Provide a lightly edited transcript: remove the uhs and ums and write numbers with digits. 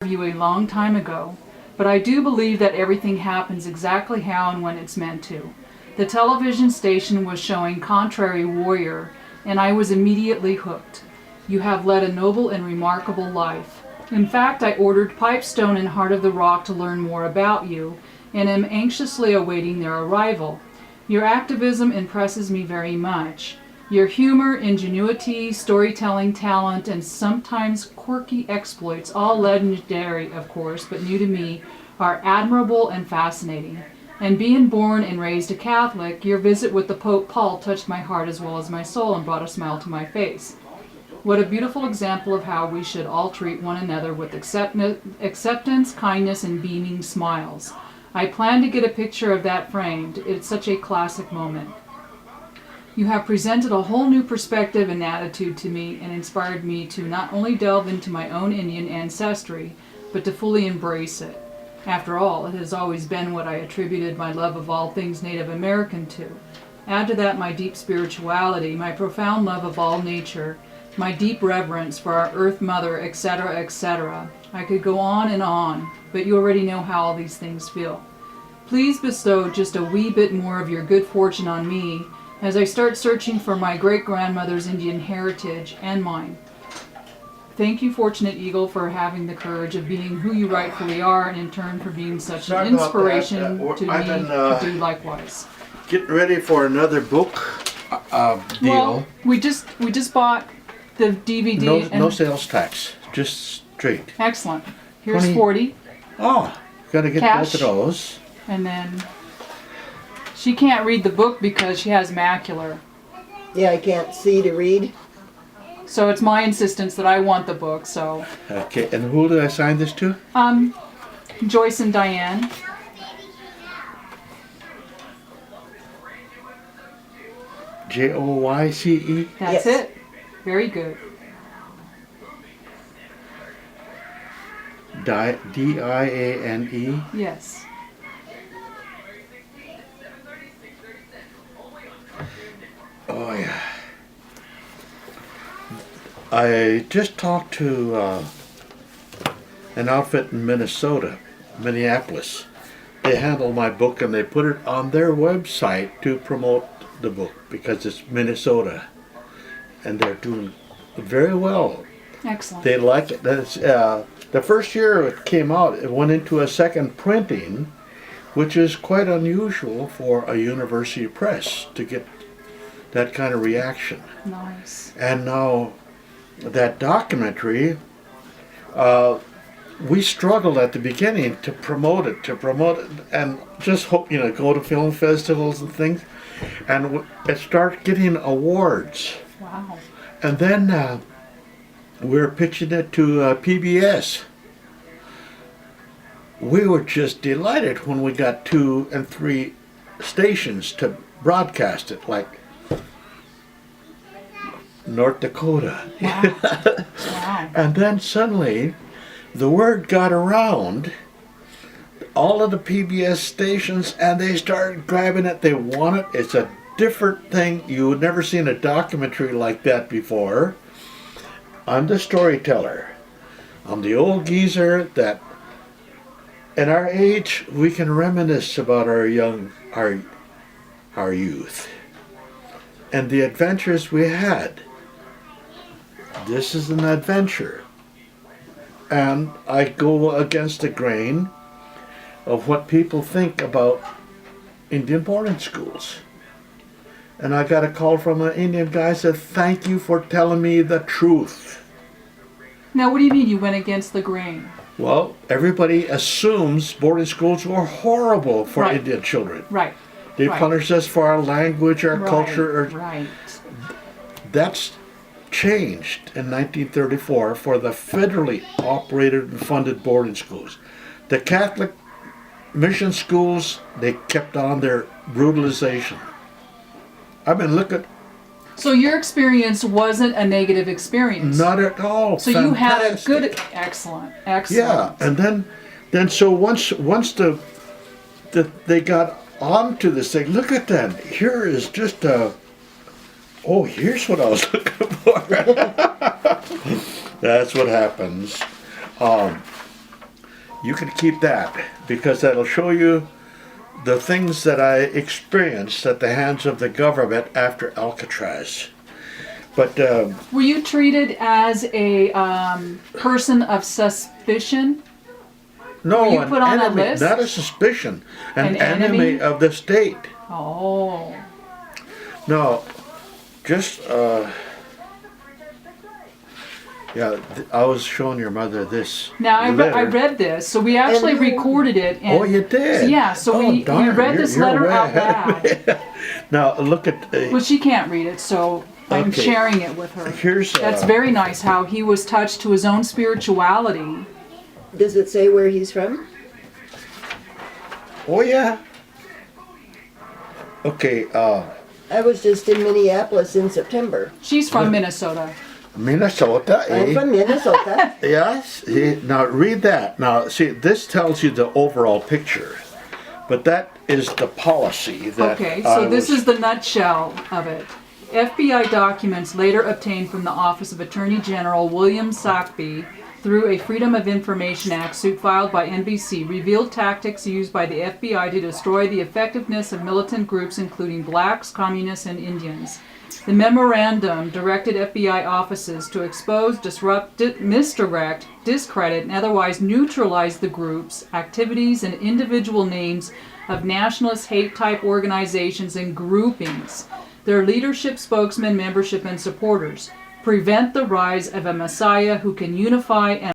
you a long time ago, but I do believe that everything happens exactly how and when it's meant to. The television station was showing Contrary Warrior, and I was immediately hooked. You have led a noble and remarkable life. In fact, I ordered Pipestone and Heart of the Rock to learn more about you, and am anxiously awaiting their arrival. Your activism impresses me very much. Your humor, ingenuity, storytelling talent, and sometimes quirky exploits, all legendary, of course, but new to me, are admirable and fascinating. And being born and raised a Catholic, your visit with the Pope Paul touched my heart as well as my soul and brought a smile to my face. What a beautiful example of how we should all treat one another with acceptance, kindness, and beaming smiles. I plan to get a picture of that framed. It's such a classic moment. You have presented a whole new perspective and attitude to me and inspired me to not only delve into my own Indian ancestry, but to fully embrace it. After all, it has always been what I attributed my love of all things Native American to. Add to that my deep spirituality, my profound love of all nature, my deep reverence for our Earth Mother, etc., etc. I could go on, but you already know how all these things feel. Please bestow just a wee bit more of your good fortune on me as I start searching for my great-grandmother's Indian heritage and mine. Thank you, Fortunate Eagle, for having the courage of being who you rightfully are, and in turn for being such an inspiration to me to do likewise. Getting ready for another book deal. Well, we just bought the DVD. No sales tax, just straight. Excellent. Here's 40. Oh, gotta get Cash. both of those. And then she can't read the book because she has macular. Yeah, I can't see to read. So it's my insistence that I want the book, so. Okay, and who did I sign this to? Joyce and Diane. Joyce? That's Yes. it. Very good. Diane. Yes. Oh yeah. I just talked to an outfit in Minneapolis. They handle my book and they put it on their website to promote the book because it's Minnesota, and they're doing very well. Excellent. They like it. That's, the first year it came out, it went into a second printing, which is quite unusual for a university press to get that kind of reaction. Nice. And now that documentary, we struggled at the beginning to promote it, and just hope, go to film festivals and things, and it started getting awards. Wow. And then we were pitching it to PBS. We were just delighted when we got 2 and 3 stations to broadcast it, like North Dakota. Wow. Wow. And then suddenly the word got around all of the PBS stations and they started grabbing it. They want it. It's a different thing. You had never seen a documentary like that before. I'm the storyteller. I'm the old geezer that in our age we can reminisce about our youth and the adventures we had. This is an adventure, and I go against the grain of what people think about Indian boarding schools. And I got a call from an Indian guy, said, "Thank you for telling me the truth." Now, what do you mean you went against the grain? Well, everybody assumes boarding schools were horrible for Right. Indian children. Right. They Right. punish us for our language, our culture. Right. That's changed in 1934 for the federally operated and funded boarding schools. The Catholic mission schools, they kept on their brutalization. I mean, look at, So your experience wasn't a negative experience. not at all. So you had a fantastic. good, excellent. Yeah, and then so once they got onto this thing, look at that. Here is just a, oh, here's what I was looking for. That's what happens. You can keep that because that'll show you the things that I experienced at the hands of the government after Alcatraz. But Were you treated as a person of suspicion? no, Were you an put on a enemy, list? not a suspicion, an An enemy? enemy of the state. Oh. No, just I was showing your mother this. Now I letter. read this, so we actually And who- recorded it. And, Oh, you did? Yeah, so Oh, we darn, read this you're letter way out ahead of loud. me. Now look at Well, she can't read it, so I'm Okay. sharing it with her. here's That's very nice how he was touched to his own spirituality. Does it say where he's from? Oh yeah. Okay, I was just in Minneapolis in September. She's from Minnesota. Minnesota. I'm from Minnesota. Yes. Now read that. Now see, this tells you the overall picture, but that is the policy that. Okay, so this is the nutshell of it. FBI documents later obtained from the Office of Attorney General William Sackby through a Freedom of Information Act suit filed by NBC revealed tactics used by the FBI to destroy the effectiveness of militant groups including blacks, communists, and Indians. The memorandum directed FBI offices to expose, disrupt, misdirect, discredit, and otherwise neutralize the groups, activities, and individual names of nationalist hate-type organizations and groupings, their leadership, spokesmen, membership, and supporters. Prevent the rise of a messiah who can unify and